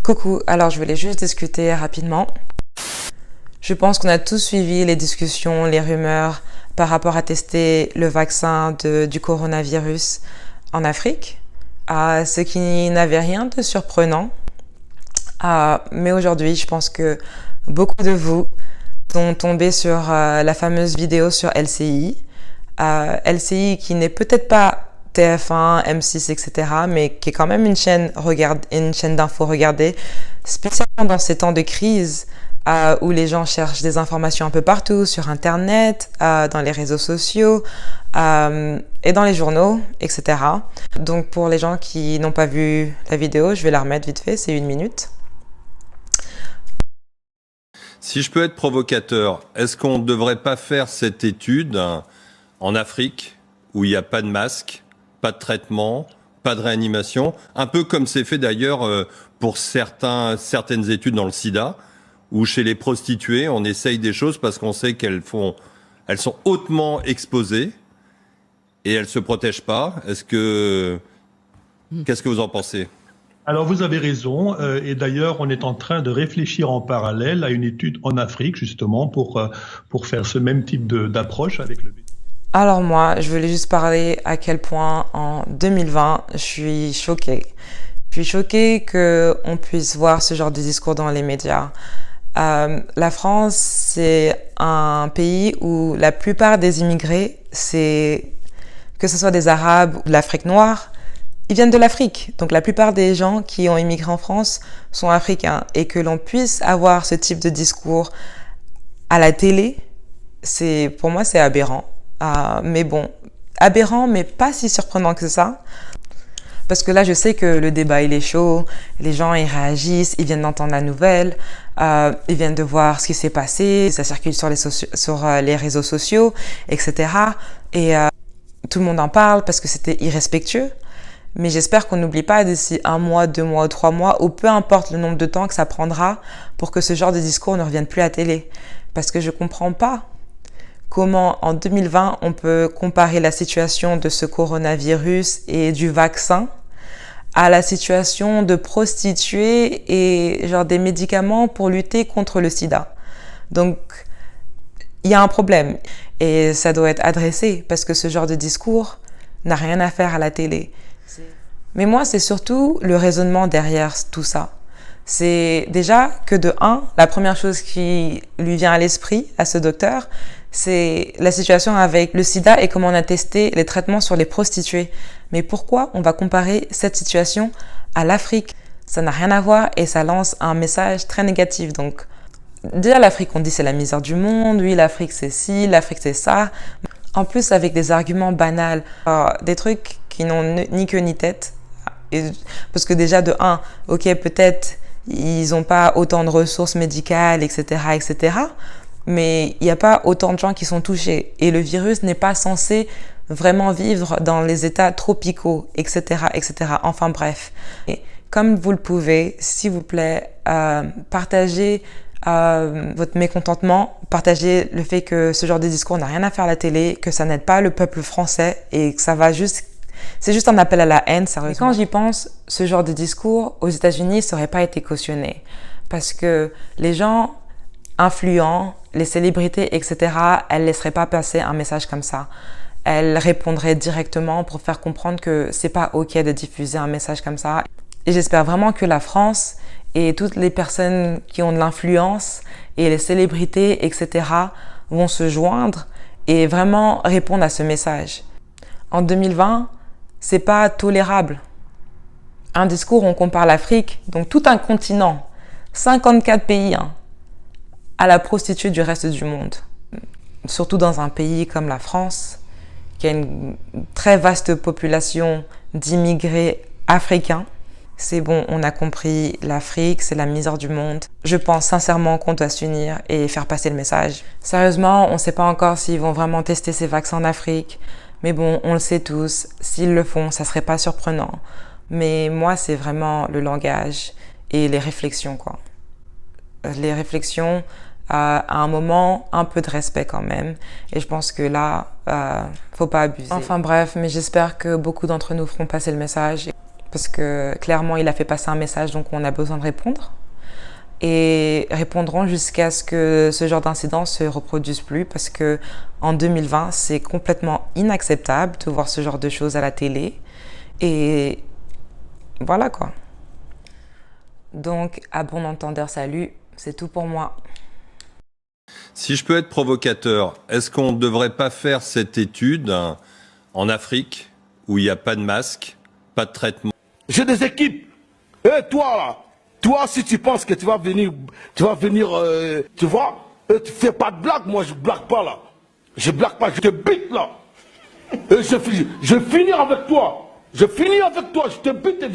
Coucou, alors je voulais juste discuter rapidement. Je pense qu'on a tous suivi les discussions, les rumeurs par rapport à tester le vaccin du coronavirus en Afrique, ce qui n'avait rien de surprenant. Mais aujourd'hui, je pense que beaucoup de vous sont tombés sur la fameuse vidéo sur LCI. LCI qui n'est peut-être pas TF1, M6, etc., mais qui est quand même une chaîne d'infos regardée, spécialement dans ces temps de crise où les gens cherchent des informations un peu partout, sur Internet, dans les réseaux sociaux et dans les journaux, etc. Donc pour les gens qui n'ont pas vu la vidéo, je vais la remettre vite fait, c'est 1 minute. Si je peux être provocateur, est-ce qu'on ne devrait pas faire cette étude en Afrique où il n'y a pas de masque, pas de traitement, pas de réanimation, un peu comme c'est fait d'ailleurs pour certaines études dans le sida, où chez les prostituées, on essaye des choses parce qu'on sait elles sont hautement exposées et elles ne se protègent pas. Qu'est-ce que vous en pensez ? Alors vous avez raison, et d'ailleurs on est en train de réfléchir en parallèle à une étude en Afrique justement pour faire ce même type d'approche avec le... Alors moi, je voulais juste parler à quel point en 2020, je suis choquée. Je suis choquée qu'on puisse voir ce genre de discours dans les médias. La France, c'est un pays où la plupart des immigrés, que ce soit des Arabes ou de l'Afrique noire, ils viennent de l'Afrique. Donc la plupart des gens qui ont immigré en France sont africains. Et que l'on puisse avoir ce type de discours à la télé, pour moi, c'est aberrant. Mais bon, aberrant, mais pas si surprenant que ça. Parce que là, je sais que le débat, il est chaud. Les gens, ils réagissent, ils viennent d'entendre la nouvelle. Ils viennent de voir ce qui s'est passé. Ça circule sur les réseaux sociaux, etc. Et tout le monde en parle parce que c'était irrespectueux. Mais j'espère qu'on n'oublie pas d'ici 1 mois, 2 mois ou 3 mois, ou peu importe le nombre de temps que ça prendra pour que ce genre de discours ne revienne plus à la télé. Parce que je comprends pas comment en 2020 on peut comparer la situation de ce coronavirus et du vaccin à la situation de prostituées et genre des médicaments pour lutter contre le sida. Donc, il y a un problème et ça doit être adressé parce que ce genre de discours n'a rien à faire à la télé. Mais moi, c'est surtout le raisonnement derrière tout ça. C'est déjà que de 1, la première chose qui lui vient à l'esprit, à ce docteur, c'est la situation avec le sida et comment on a testé les traitements sur les prostituées. Mais pourquoi on va comparer cette situation à l'Afrique ? Ça n'a rien à voir et ça lance un message très négatif. Donc, déjà l'Afrique, on dit c'est la misère du monde, oui, l'Afrique c'est ci, l'Afrique c'est ça. En plus, avec des arguments banals, des trucs qui n'ont ni queue ni tête. Parce que déjà, de 1, ok, peut-être ils n'ont pas autant de ressources médicales, etc., etc., mais il n'y a pas autant de gens qui sont touchés. Et le virus n'est pas censé vraiment vivre dans les états tropicaux, etc., etc. Enfin bref. Et comme vous le pouvez, s'il vous plaît, partagez votre mécontentement, partagez le fait que ce genre de discours n'a rien à faire à la télé, que ça n'aide pas le peuple français et que c'est juste un appel à la haine, sérieusement. Et quand j'y pense, ce genre de discours aux États-Unis, ça n'aurait pas été cautionné. Parce que les gens influents, les célébrités, etc., elles ne laisseraient pas passer un message comme ça. Elles répondraient directement pour faire comprendre que c'est pas OK de diffuser un message comme ça. Et j'espère vraiment que la France et toutes les personnes qui ont de l'influence et les célébrités, etc., vont se joindre et vraiment répondre à ce message. En 2020, c'est pas tolérable. Un discours, on compare l'Afrique, donc tout un continent, 54 pays, à la prostituée du reste du monde. Surtout dans un pays comme la France, qui a une très vaste population d'immigrés africains. C'est bon, on a compris, l'Afrique, c'est la misère du monde. Je pense sincèrement qu'on doit s'unir et faire passer le message. Sérieusement, on ne sait pas encore s'ils vont vraiment tester ces vaccins en Afrique. Mais bon, on le sait tous, s'ils le font, ça serait pas surprenant. Mais moi, c'est vraiment le langage et les réflexions, quoi. Les réflexions à un moment, un peu de respect quand même. Et je pense que là, faut pas abuser. Enfin bref, mais j'espère que beaucoup d'entre nous feront passer le message. parce que clairement il a fait passer un message, donc on a besoin de répondre. Et répondront jusqu'à ce que ce genre d'incident se reproduise plus, parce que en 2020 c'est complètement inacceptable de voir ce genre de choses à la télé. Et voilà quoi. Donc à bon entendeur, salut, c'est tout pour moi. Si je peux être provocateur, est-ce qu'on ne devrait pas faire cette étude en Afrique où il n'y a pas de masque, pas de traitement? J'ai des équipes. Et toi là, toi si tu penses que tu vas venir, tu vois, tu fais pas de blague, moi je blague pas là. Je blague pas, je te bite là. Et je finis avec toi. Je finis avec toi, je te bute et